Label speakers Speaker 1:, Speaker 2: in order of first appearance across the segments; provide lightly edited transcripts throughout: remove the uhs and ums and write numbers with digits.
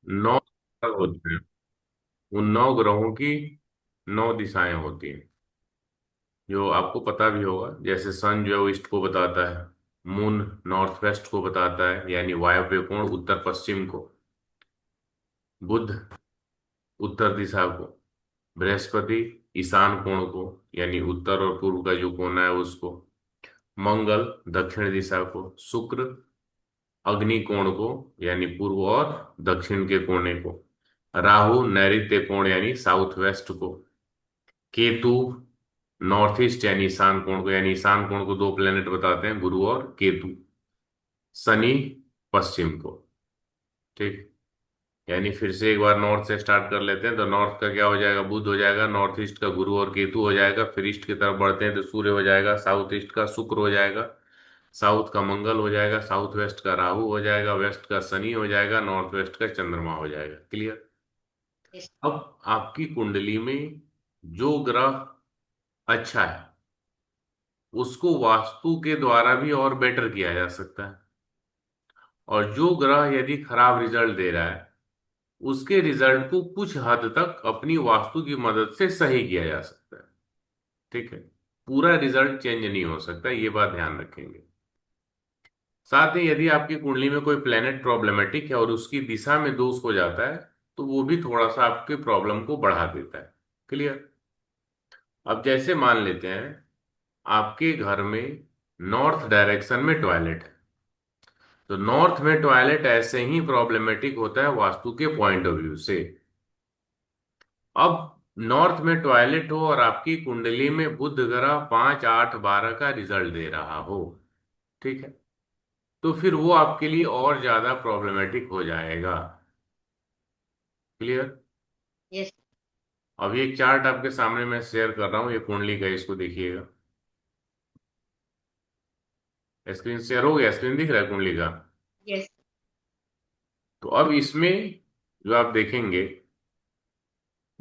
Speaker 1: 9 ग्रह होते हैं। उन 9 ग्रहों की 9 दिशाएं होती हैं, जो आपको पता भी होगा। जैसे सन जो है वो ईस्ट को बताता है, मून नॉर्थ वेस्ट को बताता है यानी वायव्य कोण उत्तर पश्चिम को, बुध उत्तर दिशा को, बृहस्पति ईशान कोण को यानी उत्तर और पूर्व का जो कोना है उसको, मंगल दक्षिण दिशा को, शुक्र अग्नि कोण को यानी पूर्व और दक्षिण के कोने को, राहु नैऋत्य कोण यानी साउथ वेस्ट को, केतु नॉर्थ ईस्ट यानी ईशान कोण को, यानी ईशान कोण को दो प्लेनेट बताते हैं, गुरु और केतु, शनि पश्चिम को। ठीक, यानी फिर से एक बार नॉर्थ से स्टार्ट कर लेते हैं। तो नॉर्थ का क्या हो जाएगा, बुध हो जाएगा, नॉर्थ ईस्ट का गुरु और केतु हो जाएगा, फिर ईस्ट की तरफ बढ़ते हैं तो सूर्य हो जाएगा, साउथ ईस्ट का शुक्र हो जाएगा, साउथ का मंगल हो जाएगा, साउथ वेस्ट का राहु हो जाएगा, वेस्ट का शनि हो जाएगा, नॉर्थ वेस्ट का चंद्रमा हो जाएगा। क्लियर।
Speaker 2: यस।
Speaker 1: अब आपकी कुंडली में जो ग्रह अच्छा है उसको वास्तु के द्वारा भी और बेटर किया जा सकता है, और जो ग्रह यदि खराब रिजल्ट दे रहा है उसके रिजल्ट को कुछ हद तक अपनी वास्तु की मदद से सही किया जा सकता है। ठीक है, पूरा रिजल्ट चेंज नहीं हो सकता, ये बात ध्यान रखेंगे। साथ ही यदि आपकी कुंडली में कोई प्लेनेट प्रॉब्लमेटिक है और उसकी दिशा में दोष हो जाता है तो वो भी थोड़ा सा आपके प्रॉब्लम को बढ़ा देता है। क्लियर। अब जैसे मान लेते हैं आपके घर में नॉर्थ डायरेक्शन में टॉयलेट है, तो नॉर्थ में टॉयलेट ऐसे ही प्रॉब्लमेटिक होता है वास्तु के पॉइंट ऑफ व्यू से। अब नॉर्थ में टॉयलेट हो और आपकी कुंडली में बुध ग्रह 5 8 12 का रिजल्ट दे रहा हो, ठीक है, तो फिर वो आपके लिए और ज्यादा प्रॉब्लमेटिक हो जाएगा। क्लियर।
Speaker 2: यस।
Speaker 1: अब ये चार्ट आपके सामने मैं शेयर कर रहा हूँ, ये कुंडली का, इसको देखिएगा। स्क्रीन शेयर हो गया, स्क्रीन दिख रहा है कुंडली का।
Speaker 2: यस।
Speaker 1: तो अब इसमें जो आप देखेंगे,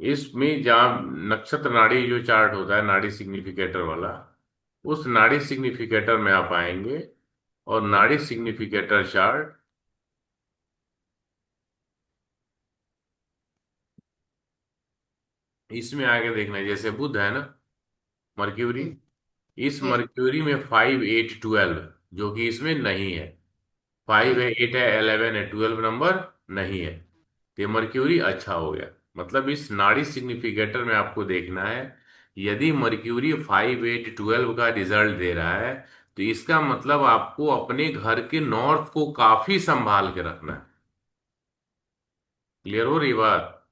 Speaker 1: इसमें जहाँ नक्षत्र नाड़ी जो चार्ट होता है नाड़ी सिग्निफिकेटर वाला, उस नाड़ी सिग्निफिकेटर में आप आएंगे और नाड़ी सिग्निफिकेटर चार्ट, इसमें आगे देखना है। जैसे बुध है ना, मर्क्यूरी, इस
Speaker 2: यस।
Speaker 1: मर्क्यूरी में 5 8 12 जो कि इसमें नहीं है, 5 है 8 है 11 है 12 नंबर नहीं है, तो ये मर्क्यूरी अच्छा हो गया। मतलब इस नाड़ी सिग्निफिकेटर में आपको देखना है, यदि मर्क्यूरी 5 8 12 का रिजल्ट दे रहा है तो इसका मतलब आपको अपने घर के नॉर्थ को काफी संभाल के रखना है। क्लियर हो रही बात।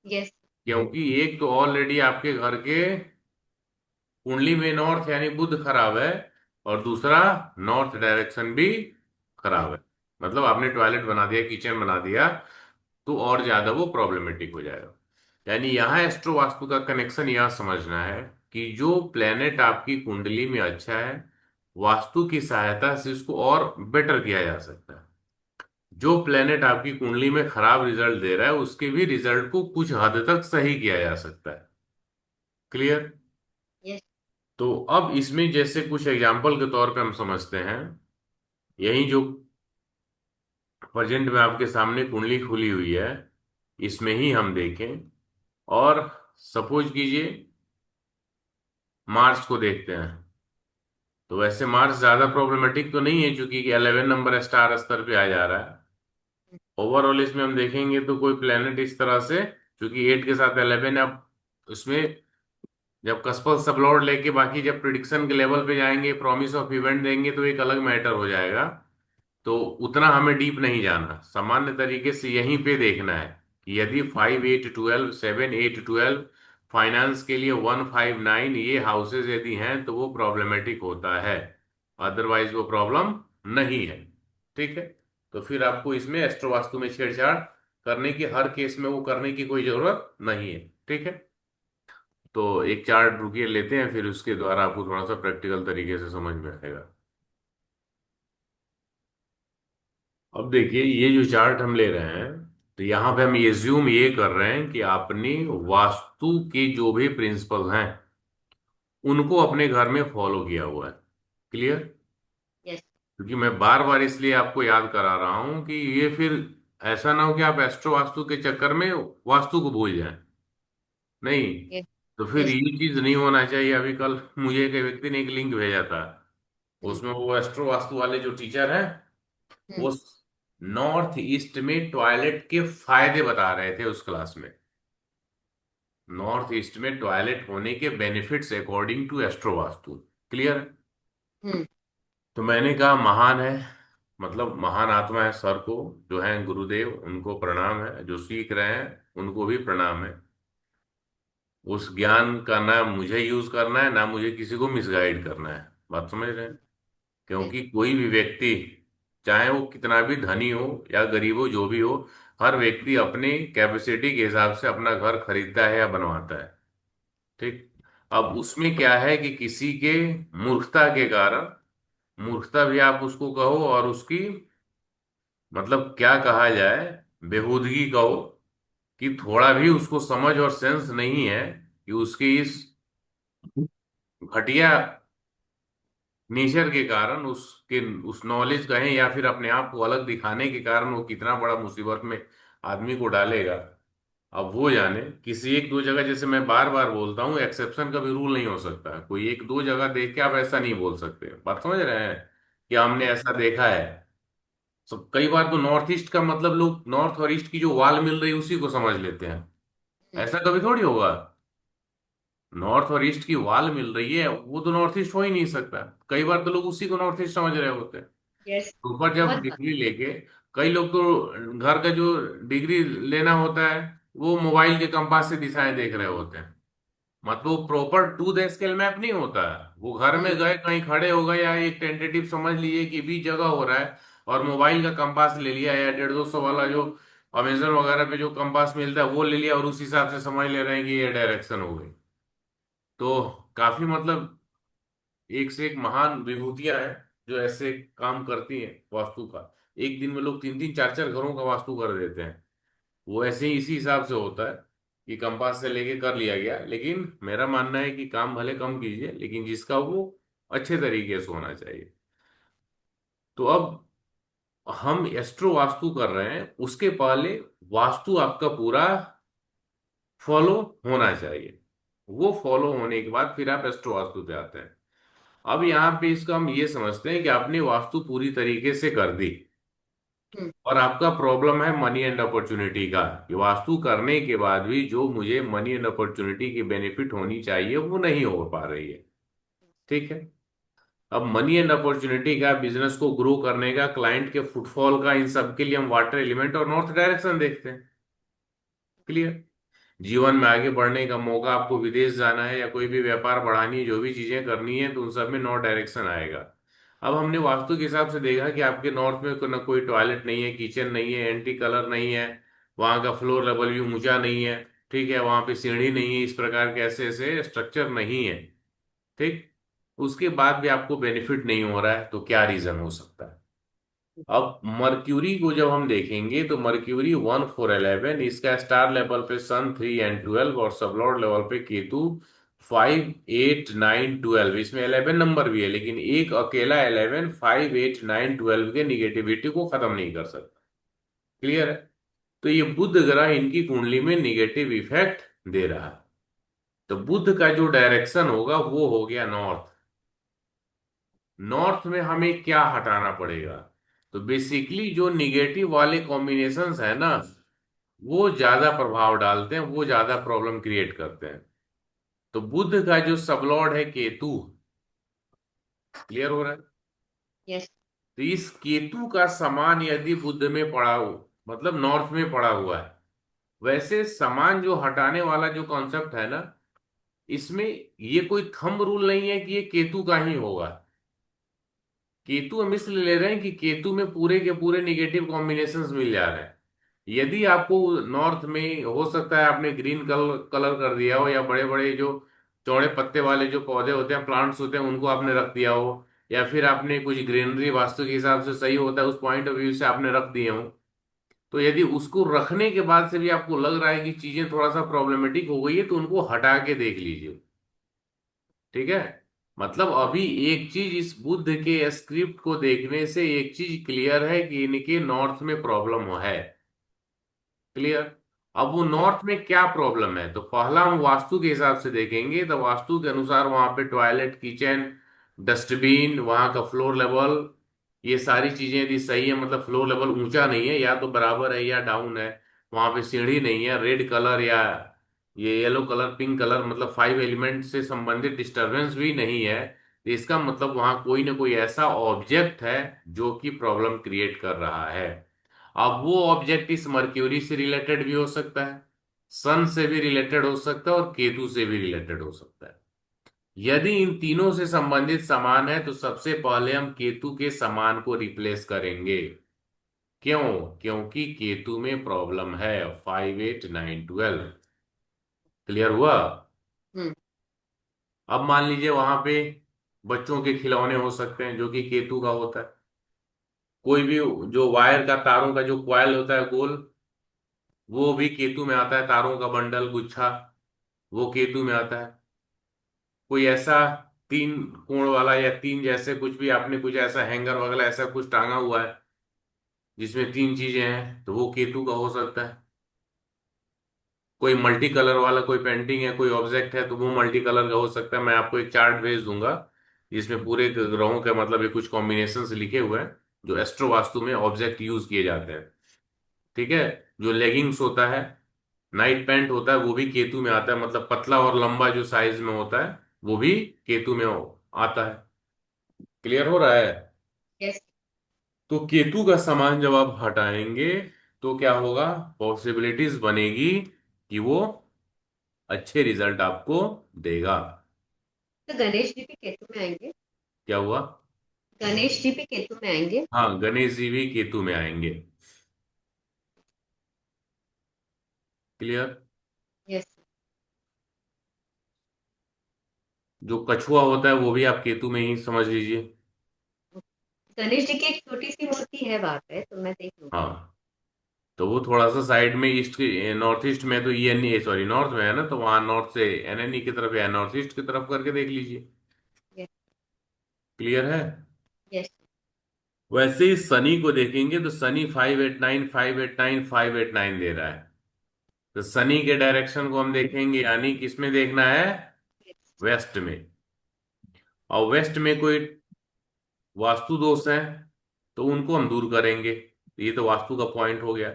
Speaker 2: यस।
Speaker 1: क्योंकि एक तो ऑलरेडी आपके घर के कुंडली में नॉर्थ यानी बुध खराब है, और दूसरा नॉर्थ डायरेक्शन भी खराब है। मतलब आपने टॉयलेट बना दिया, किचन बना दिया, तो और ज्यादा वो प्रॉब्लमेटिक हो जाएगा। यानी यहाँ एस्ट्रो वास्तु का कनेक्शन यह समझना है कि जो प्लेनेट आपकी कुंडली में अच्छा है, वास्तु की सहायता से उसको और बेटर किया जा सकता है। जो प्लेनेट आपकी कुंडली में खराब रिजल्ट दे रहा है उसके भी रिजल्ट को कुछ हद तक सही किया जा सकता है। क्लियर।
Speaker 2: यस।
Speaker 1: तो अब इसमें जैसे कुछ एग्जाम्पल के तौर पे हम समझते हैं, यही जो प्रेजेंट में आपके सामने कुंडली खुली हुई है, इसमें ही हम देखें और सपोज कीजिए मार्स को देखते हैं। तो वैसे मार्स ज्यादा प्रॉब्लमेटिक तो नहीं है क्योंकि 11 नंबर स्टार स्तर पे आ जा रहा है। ओवरऑल इसमें हम देखेंगे तो कोई प्लेनेट इस तरह से, क्योंकि 8 के साथ 11 अब उसमें जब कस्पल सबलॉर्ड लेके बाकी जब प्रिडिक्शन के लेवल पे जाएंगे, प्रॉमिस ऑफ इवेंट देंगे, तो एक अलग मैटर हो जाएगा। तो उतना हमें डीप नहीं जाना, सामान्य तरीके से यहीं पे देखना है कि यदि 5 8 12 7 8 12 फाइनेंस के लिए 1 5 9 ये हाउसेज यदि हैं तो वो प्रॉब्लमेटिक होता है, अदरवाइज वो प्रॉब्लम नहीं है। ठीक है। तो फिर आपको इसमें एस्ट्रो वास्तु में छेड़छाड़ करने की, हर केस में वो करने की कोई जरूरत नहीं है। ठीक है। तो एक चार्ट रुकिए लेते हैं, फिर उसके द्वारा आपको थोड़ा सा प्रैक्टिकल तरीके से समझ में आएगा। अब देखिए ये जो चार्ट हम ले रहे हैं, तो यहाँ पे हम एज्यूम ये कर रहे हैं कि आपने वास्तु के जो भी प्रिंसिपल हैं उनको अपने घर में फॉलो किया हुआ है। क्लियर।
Speaker 2: यस।
Speaker 1: क्योंकि मैं बार बार इसलिए आपको याद करा रहा हूं कि ये फिर ऐसा ना हो कि आप एस्ट्रो वास्तु के चक्कर में वास्तु को भूल जाएं। नहीं,
Speaker 2: यस।
Speaker 1: तो फिर
Speaker 2: यस।
Speaker 1: ये चीज नहीं होना चाहिए। अभी कल मुझे एक व्यक्ति ने एक लिंक भेजा था,
Speaker 2: हम्म।
Speaker 1: उसमें वो एस्ट्रो वास्तु वाले जो टीचर हैं,
Speaker 2: हम्म।
Speaker 1: वो नॉर्थ ईस्ट में टॉयलेट के फायदे बता रहे थे उस क्लास में। नॉर्थ ईस्ट में टॉयलेट होने के benefits according to astro Vastu. Clear?
Speaker 2: Hmm.
Speaker 1: तो मैंने कहा महान है, मतलब महान आत्मा है सर को, जो है गुरुदेव, उनको प्रणाम है, जो सीख रहे हैं उनको भी प्रणाम है। उस ज्ञान का ना मुझे यूज करना है, ना मुझे किसी को मिसगाइड करना है। बात समझ रहे हैं?
Speaker 2: यस।
Speaker 1: क्योंकि कोई भी व्यक्ति, चाहे वो कितना भी धनी हो या गरीब हो, जो भी हो, हर व्यक्ति अपनी कैपेसिटी के हिसाब से अपना घर खरीदता है या बनवाता है। ठीक। अब उसमें क्या है कि किसी के मूर्खता के कारण, मूर्खता भी आप उसको कहो, और उसकी मतलब क्या कहा जाए, बेहूदगी कहो, कि थोड़ा भी उसको समझ और सेंस नहीं है कि उसकी इस घटिया नेचर के कारण, उसके उस नॉलेज कहें या फिर अपने आप को अलग दिखाने के कारण वो कितना बड़ा मुसीबत में आदमी को डालेगा। अब वो जाने। किसी एक दो जगह, जैसे मैं बार बार बोलता हूँ, एक्सेप्शन का भी रूल नहीं हो सकता। कोई एक दो जगह देख के आप ऐसा नहीं बोल सकते। बात समझ रहे हैं कि हमने ऐसा देखा है। सब कई बार तो नॉर्थ ईस्ट का मतलब लोग नॉर्थ और ईस्ट की जो वाल मिल रही है उसी को समझ लेते हैं।
Speaker 2: हम्म।
Speaker 1: ऐसा कभी थोड़ी होगा। नॉर्थ और ईस्ट की वाल मिल रही है, वो तो नॉर्थ ईस्ट हो ही नहीं सकता। कई बार तो लोग उसी को नॉर्थ ईस्ट समझ रहे होते हैं।
Speaker 2: यस।
Speaker 1: ऊपर जब
Speaker 2: बहुत बार।
Speaker 1: डिग्री लेके, कई लोग तो घर का जो डिग्री लेना होता है, वो मोबाइल के कंपास से दिशाएं देख रहे होते हैं। मतलब वो proper to the scale map नहीं होता है। वो घर में
Speaker 2: हम्म।
Speaker 1: गए, कहीं खड़े हो गए, या एक टेंटेटिव समझ लिए कि भी जगह हो रहा है, और मोबाइल का कंपास ले लिया, या 150-200 वाला जो अमेजन वगैरह पे जो कंपास मिलता है वो ले लिया, और उस हिसाब से समझ ले रहे हैं कि ये डायरेक्शन हो गई। तो काफी मतलब एक से एक महान विभूतियां हैं जो ऐसे काम करती हैं वास्तु का। एक दिन में लोग 3-3 4-4 घरों का वास्तु कर देते हैं। वो ऐसे ही इसी हिसाब से होता है कि कंपास से लेके कर लिया गया। लेकिन मेरा मानना है कि काम भले कम कीजिए, लेकिन जिसका वो अच्छे तरीके से होना चाहिए। तो अब हम एस्ट्रो वास्तु कर रहे हैं, उसके पहले वास्तु आपका पूरा फॉलो होना चाहिए। वो फॉलो होने के बाद फिर आप एस्ट्रो वास्तु पे आते हैं। अब यहाँ पे इसका हम ये समझते हैं कि आपने वास्तु पूरी तरीके से कर दी,
Speaker 2: हम्म।
Speaker 1: और आपका प्रॉब्लम है मनी एंड अपॉर्चुनिटी का, कि वास्तु करने के बाद भी जो मुझे मनी एंड अपॉर्चुनिटी की बेनिफिट होनी चाहिए वो नहीं हो पा रही है। ठीक है। अब मनी एंड अपॉर्चुनिटी का, बिजनेस को ग्रो करने का, क्लाइंट के फुटफॉल का, इन सब के लिए हम वाटर एलिमेंट और नॉर्थ डायरेक्शन देखते हैं। क्लियर? जीवन में आगे बढ़ने का मौका, आपको विदेश जाना है या कोई भी व्यापार बढ़ानी है, जो भी चीजें करनी है, तो उन सब में नॉर्थ डायरेक्शन आएगा। अब हमने वास्तु के हिसाब से देखा कि आपके नॉर्थ में ना कोई टॉयलेट नहीं है, किचन नहीं है, एंटी कलर नहीं है, वहां का फ्लोर लेवल भी ऊंचा नहीं है। ठीक है, वहां पे सीढ़ी नहीं है, इस प्रकार के ऐसे ऐसे स्ट्रक्चर नहीं है। ठीक। उसके बाद भी आपको बेनिफिट नहीं हो रहा है, तो क्या रीजन हो सकता है? अब मर्क्यूरी को जब हम देखेंगे, तो मर्क्यूरी 1 4 11, इसका स्टार लेवल पे सन 3 and 12, और सबलॉर्ड लेवल पे केतु 5 8 9 12। इसमें 11 नंबर भी है, लेकिन एक अकेला 11 5 8 9 12 के निगेटिविटी को खत्म नहीं कर सकता। क्लियर है? तो ये बुध ग्रह इनकी कुंडली में निगेटिव इफेक्ट दे रहा है। तो बुध का जो डायरेक्शन होगा वो हो गया नॉर्थ। नॉर्थ में हमें क्या हटाना पड़ेगा? तो बेसिकली जो निगेटिव वाले कॉम्बिनेशंस है ना, वो ज्यादा प्रभाव डालते हैं, वो ज्यादा प्रॉब्लम क्रिएट करते हैं। तो बुध का जो सबलॉर्ड है केतु, क्लियर हो रहा है?
Speaker 2: यस।
Speaker 1: तो इस केतु का समान यदि बुध में पड़ा हो, मतलब नॉर्थ में पड़ा हुआ है, वैसे समान जो हटाने वाला जो कॉन्सेप्ट है ना, इसमें ये कोई थंब रूल नहीं है कि ये केतु का ही होगा। केतु हम इसलिए ले रहे हैं कि केतु में पूरे के पूरे निगेटिव कॉम्बिनेशंस मिल जा रहे हैं। यदि आपको नॉर्थ में हो सकता है आपने ग्रीन कलर कलर कर दिया हो, या बड़े बड़े जो चौड़े पत्ते वाले जो पौधे होते हैं, प्लांट्स होते हैं, उनको आपने रख दिया हो, या फिर आपने कुछ ग्रीनरी वास्तु के हिसाब से सही होता है उस पॉइंट ऑफ व्यू से आपने रख दिए हो, तो यदि उसको रखने के बाद से भी आपको लग रहा है कि चीजें थोड़ा सा प्रॉब्लमेटिक हो गई है, तो उनको हटा के देख लीजिए। ठीक है। मतलब अभी एक चीज, इस बुद्ध के स्क्रिप्ट को देखने से एक चीज क्लियर है कि इनके नॉर्थ में प्रॉब्लम है। क्लियर। अब वो
Speaker 2: हम्म,
Speaker 1: नॉर्थ में क्या प्रॉब्लम है, तो पहला हम वास्तु के हिसाब से देखेंगे, तो वास्तु के अनुसार वहां पे टॉयलेट, किचन, डस्टबिन, वहां का फ्लोर लेवल, ये सारी चीजें यदि सही है, मतलब फ्लोर लेवल ऊंचा नहीं है, या तो बराबर है या डाउन है, वहां पे सीढ़ी नहीं है, रेड कलर या ये येलो कलर, पिंक कलर, मतलब 5 एलिमेंट से संबंधित डिस्टरबेंस भी नहीं है, तो इसका मतलब वहां कोई ना कोई ऐसा ऑब्जेक्ट है जो कि प्रॉब्लम क्रिएट कर रहा है। अब वो ऑब्जेक्ट इस मर्क्यूरी से रिलेटेड भी हो सकता है, सन से भी रिलेटेड हो सकता है, और केतु से भी रिलेटेड हो सकता है। यदि इन तीनों से संबंधित सामान है तो सबसे पहले हम केतु के सामान को रिप्लेस करेंगे। क्यों? क्योंकि केतु में प्रॉब्लम है 5, 8, 9, 12। क्लियर हुआ?
Speaker 2: हम्म,
Speaker 1: अब मान लीजिए वहां पे बच्चों के खिलौने हो सकते हैं जो कि केतु का होता है। कोई भी जो वायर का, तारों का जो क्वाइल होता है गोल, वो भी केतु में आता है। तारों का बंडल, गुच्छा, वो केतु में आता है। कोई ऐसा तीन कोण वाला या तीन जैसे कुछ भी, आपने कुछ ऐसा हैंगर वगैरह ऐसा कुछ टांगा हुआ है जिसमें तीन चीजें हैं, तो वो केतु का हो सकता है। कोई मल्टी कलर वाला कोई पेंटिंग है, कोई ऑब्जेक्ट है, तो वो मल्टी कलर का हो सकता है। मैं आपको एक चार्ट भेज दूंगा जिसमें पूरे ग्रहों के मतलब ये कुछ कॉम्बिनेशन लिखे हुए हैं जो एस्ट्रो वास्तु में ऑब्जेक्ट यूज किए जाते हैं। ठीक है। जो लेगिंग्स होता है, नाइट पैंट होता है, वो भी केतु में आता है, मतलब पतला और लंबा जो साइज में होता है वो भी केतु में आता है। क्लियर हो रहा है?
Speaker 2: यस।
Speaker 1: तो केतु का सामान जब आप हटाएंगे तो क्या होगा, पॉसिबिलिटीज बनेगी कि वो अच्छे रिजल्ट आपको देगा।
Speaker 2: तो गणेश जी भी केतु में आएंगे?
Speaker 1: क्या हुआ?
Speaker 2: गणेश जी भी केतु में आएंगे?
Speaker 1: हाँ, गणेश जी भी केतु में आएंगे। क्लियर।
Speaker 2: यस।
Speaker 1: जो कछुआ होता है वो भी आप केतु में ही समझ लीजिए।
Speaker 2: गणेश जी की एक छोटी सी मूर्ति है वहां पे, तो मैं देख लूंगी।
Speaker 1: हाँ, तो वो थोड़ा सा साइड में ईस्ट की, नॉर्थ ईस्ट में तो ईएनई, सॉरी नॉर्थ में है ना, तो वहां नॉर्थ से एनएनई की तरफ या नॉर्थ ईस्ट की तरफ करके देख लीजिए।
Speaker 2: यस।
Speaker 1: क्लियर है?
Speaker 2: यस।
Speaker 1: वैसे ही शनि को देखेंगे तो शनि 5, 8, 9, 5, 8, 9, 5, 8, 9 दे रहा है। तो शनि के डायरेक्शन को हम देखेंगे, यानी किसमें देखना है,
Speaker 2: यस।
Speaker 1: वेस्ट में। और वेस्ट में कोई वास्तु दोष है तो उनको हम दूर करेंगे। ये तो वास्तु का पॉइंट हो गया।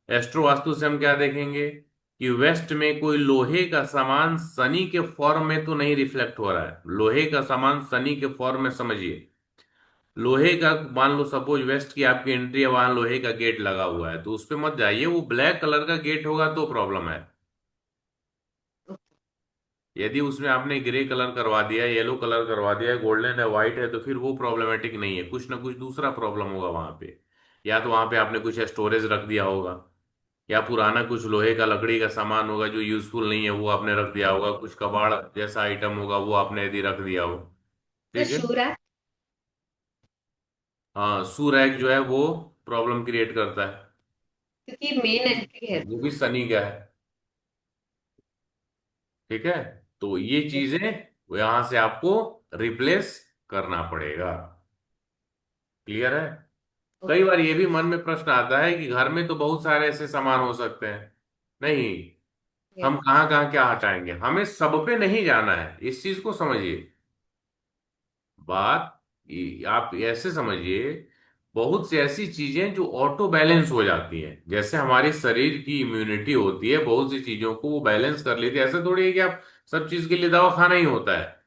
Speaker 1: एस्ट्रो वास्तु से हम क्या देखेंगे कि वेस्ट में कोई लोहे का सामान शनि के फॉर्म में तो नहीं रिफ्लेक्ट हो रहा है। लोहे का सामान शनि के फॉर्म में समझिए, लोहे का, मान लो सपोज वेस्ट की आपकी एंट्री है, वहां लोहे का गेट लगा हुआ है, तो उस पे मत जाइए, वो ब्लैक कलर का गेट होगा तो प्रॉब्लम है।
Speaker 2: ओके।
Speaker 1: यदि उसमें आपने ग्रे कलर करवा दिया, येलो कलर करवा दिया, गोल्डन है, व्हाइट है, तो फिर वो प्रॉब्लमेटिक नहीं है, कुछ ना कुछ दूसरा प्रॉब्लम होगा वहां पे। या तो वहां पे आपने कुछ स्टोरेज रख दिया होगा, या पुराना कुछ लोहे का, लकड़ी का सामान होगा जो यूजफुल नहीं है, वो आपने रख दिया होगा, कुछ कबाड़ जैसा आइटम होगा वो आपने यदि रख दिया हो।
Speaker 2: तो
Speaker 1: ठीक है।
Speaker 2: शूरा?
Speaker 1: हाँ, सुरैक जो है वो प्रॉब्लम क्रिएट करता है।
Speaker 2: क्योंकि मेन एंट्री है
Speaker 1: वो
Speaker 2: वो।
Speaker 1: भी शनि का है। ठीक है। तो ये
Speaker 2: यस।
Speaker 1: चीजें यहां से आपको रिप्लेस करना पड़ेगा। क्लियर है? कई
Speaker 2: ओके।
Speaker 1: बार ये भी मन में प्रश्न आता है कि घर में तो बहुत सारे ऐसे सामान हो सकते हैं, नहीं,
Speaker 2: यस।
Speaker 1: हम कहाँ कहाँ क्या हटाएंगे, हमें सब पे नहीं जाना है, इस चीज को समझिए। बात आप ऐसे समझिए, बहुत सी ऐसी चीजें जो ऑटो बैलेंस हो जाती हैं, जैसे हमारे शरीर की इम्यूनिटी होती है, बहुत सी चीजों को वो बैलेंस कर लेती है। ऐसा थोड़ी है कि आप सब चीज के लिए दवा खाना ही होता है।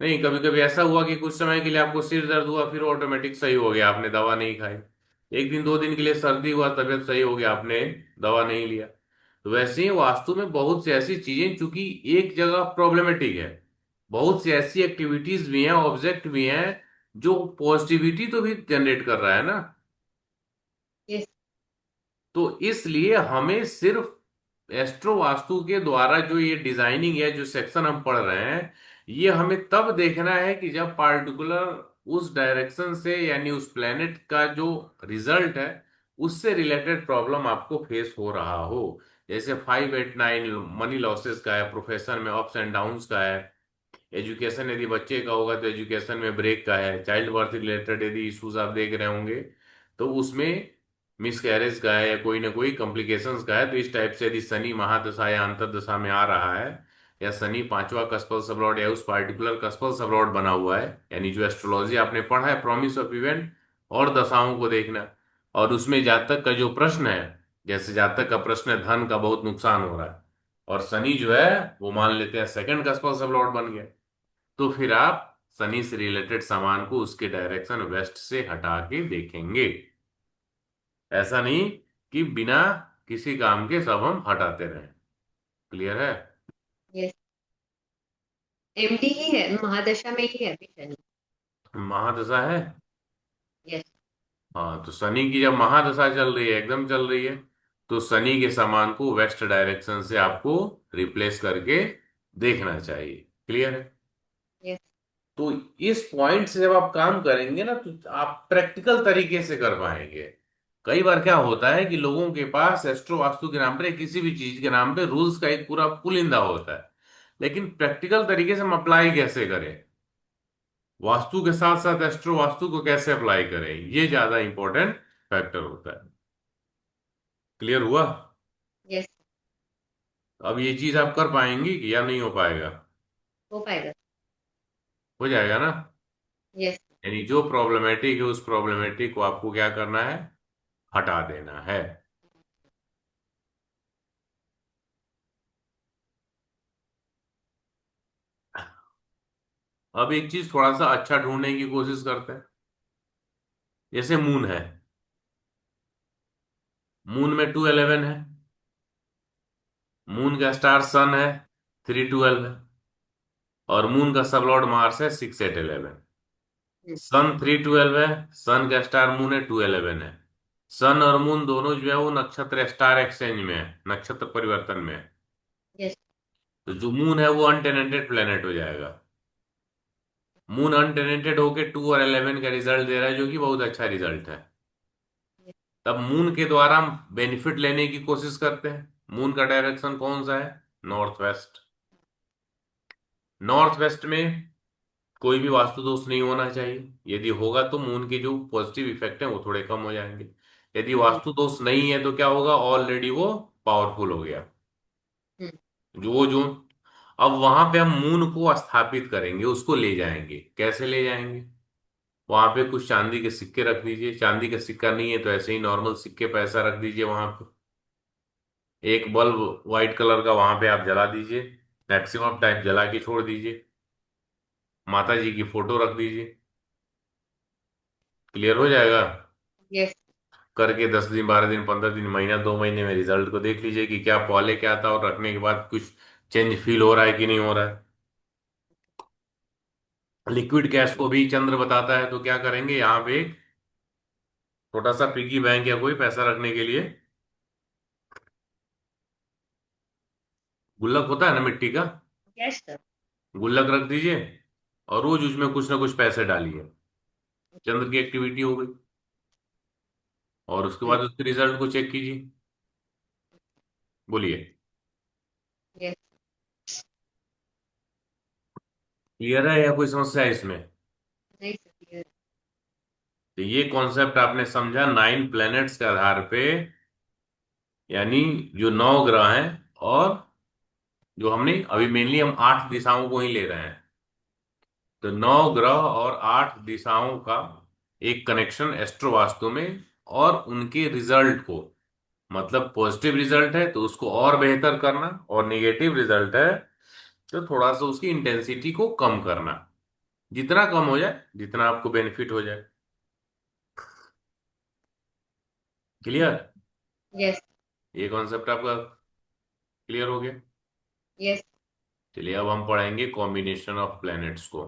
Speaker 1: नहीं, कभी कभी ऐसा हुआ कि कुछ समय के लिए आपको सिर दर्द हुआ, फिर ऑटोमेटिक सही हो गया, आपने दवा नहीं खाई। एक दिन दो दिन के लिए सर्दी हुआ, तबीयत सही हो गया, आपने दवा नहीं लिया। तो वैसे ही वास्तु में बहुत सी ऐसी चीजें, चूंकि एक जगह प्रॉब्लमेटिक है, बहुत सी ऐसी एक्टिविटीज भी हैं, ऑब्जेक्ट भी हैं जो पॉजिटिविटी तो भी जनरेट कर रहा है ना।
Speaker 2: यस।
Speaker 1: तो इसलिए हमें सिर्फ एस्ट्रो वास्तु के द्वारा जो ये डिजाइनिंग है, जो सेक्शन हम पढ़ रहे हैं, ये हमें तब देखना है कि जब पार्टिकुलर उस डायरेक्शन से, यानी उस प्लेनेट का जो रिजल्ट है उससे रिलेटेड प्रॉब्लम आपको फेस हो रहा हो। जैसे 5, 8, 9 मनी लॉसेस का है, प्रोफेशन में अप्स एंड डाउन्स का है, एजुकेशन यदि बच्चे का होगा तो एजुकेशन में ब्रेक का है, चाइल्ड बर्थ रिलेटेड यदि इश्यूज आप देख रहे होंगे तो उसमें मिसकैरेज का है या कोई ना कोई कॉम्प्लिकेशंस का है, तो इस टाइप से यदि शनि महादशा या अंतर्दशा में आ रहा है, या शनि पांचवा कस्पल सबलॉर्ड या उस पार्टिकुलर कस्पल सबलॉर्ड बना हुआ है, यानी जो एस्ट्रोलॉजी आपने पढ़ा है प्रॉमिस ऑफ इवेंट और दशाओं को देखना, और उसमें जातक का जो प्रश्न है, जैसे जातक का प्रश्न है धन का बहुत नुकसान हो रहा है, और शनि जो है वो मान लेते हैं सेकंड कस्पल सबलॉर्ड बन गया, तो फिर आप शनि से रिलेटेड सामान को उसके डायरेक्शन वेस्ट से हटा के देखेंगे। ऐसा नहीं कि बिना किसी काम के सब हम हटाते रहें। क्लियर है?
Speaker 2: यस। एमडी ही है, महादशा में ही है अभी शनि।
Speaker 1: महादशा है।
Speaker 2: यस।
Speaker 1: हाँ, तो शनि की जब महादशा चल रही है, एकदम चल रही है, तो शनि के सामान को वेस्ट डायरेक्शन से आपको रिप्लेस करके देखना चाहिए। क्लियर है?
Speaker 2: यस।
Speaker 1: तो इस पॉइंट से जब आप काम करेंगे ना, तो आप प्रैक्टिकल तरीके से कर पाएंगे। कई बार क्या होता है कि लोगों के पास एस्ट्रो वास्तु के नाम पे, किसी भी चीज के नाम पे रूल्स का एक पूरा पुलिंदा होता है, लेकिन प्रैक्टिकल तरीके से हम अप्लाई कैसे करें, वास्तु के साथ साथ एस्ट्रो वास्तु को कैसे अप्लाई करें, ये ज्यादा इंपॉर्टेंट फैक्टर होता है। क्लियर हुआ?
Speaker 2: यस।
Speaker 1: अब ये चीज आप कर पाएंगी कि या नहीं हो पाएगा?
Speaker 2: हो पाएगा।
Speaker 1: हो जाएगा ना?
Speaker 2: यस।
Speaker 1: यानी जो प्रॉब्लमेटिक है उस प्रॉब्लमेटिक को आपको क्या करना है, हटा देना है। अब एक चीज थोड़ा सा अच्छा ढूंढने की कोशिश करते हैं। जैसे मून है, मून में 211 है, मून का स्टार सन है 312 है, और मून का सबलॉर्ड मार्स है 6811।
Speaker 2: हम्म।
Speaker 1: सन 312 है, सन का स्टार मून है 211 है। सन और मून दोनों जो है वो नक्षत्र स्टार एक्सचेंज में है, नक्षत्र परिवर्तन में है।
Speaker 2: यस।
Speaker 1: तो जो मून है वो अनटेनेंटेड प्लेनेट हो जाएगा। मून अनटेनेंटेड होके 2 और 11 का रिजल्ट दे रहा है, जो कि बहुत अच्छा रिजल्ट है।
Speaker 2: यस।
Speaker 1: तब मून के द्वारा हम बेनिफिट लेने की कोशिश करते हैं। मून का डायरेक्शन कौन सा है? North west. नॉर्थ वेस्ट में कोई भी वास्तु दोष नहीं होना चाहिए। यदि होगा तो मून के जो पॉजिटिव इफेक्ट हैं वो थोड़े कम हो जाएंगे। यदि
Speaker 2: हम्म।
Speaker 1: वास्तु दोष नहीं है तो क्या होगा, ऑलरेडी वो पावरफुल हो गया।
Speaker 2: हम्म।
Speaker 1: जो अब वहां पे हम मून को स्थापित करेंगे, उसको ले जाएंगे। कैसे ले जाएंगे? वहां पे कुछ चांदी के सिक्के रख दीजिए, चांदी का सिक्का नहीं है तो ऐसे ही नॉर्मल सिक्के पैसा रख दीजिए वहां पे। एक बल्ब व्हाइट कलर का वहां पे आप जला दीजिए, मैक्सिमम टाइम जला के छोड़ दीजिए। माता जी की फोटो रख दीजिए। क्लियर हो जाएगा?
Speaker 2: यस।
Speaker 1: करके 10 दिन 12 दिन 15 दिन महीना 2 महीने में रिजल्ट को देख लीजिए कि क्या पहले क्या था और रखने के बाद कुछ चेंज फील हो रहा है कि नहीं हो रहा है। लिक्विड कैश को भी चंद्र बताता है, तो क्या करेंगे, यहाँ पे एक छोटा सा पिगी बैंक या कोई पैसा रखने के लिए गुल्लक होता है ना मिट्टी का,
Speaker 2: यस सर।
Speaker 1: गुल्लक रख दीजिए, और रोज उसमें कुछ ना कुछ पैसे डालिए। चंद्र की एक्टिविटी हो गई। और उसके बाद उसके रिजल्ट को चेक कीजिए। बोलिए।
Speaker 2: यस।
Speaker 1: क्लियर है या कोई समस्या है इसमें?
Speaker 2: नहीं सर।
Speaker 1: तो ये कॉन्सेप्ट आपने समझा 9 प्लैनेट्स के आधार पे, यानी जो 9 ग्रह हैं, और जो हमने अभी मेनली हम 8 दिशाओं को ही ले रहे हैं, तो 9 ग्रह और 8 दिशाओं का एक कनेक्शन एस्ट्रो वास्तु में, और उनके रिजल्ट को, मतलब पॉजिटिव रिजल्ट है तो उसको और बेहतर करना, और नेगेटिव रिजल्ट है तो थोड़ा सा उसकी इंटेंसिटी को कम करना। जितना कम हो जाए, जितना आपको बेनिफिट हो जाए। क्लियर?
Speaker 2: यस।
Speaker 1: ये कॉन्सेप्ट आपका क्लियर हो गया?
Speaker 2: यस।
Speaker 1: चलिए अब हम पढ़ेंगे कॉम्बिनेशन ऑफ प्लैनेट्स को।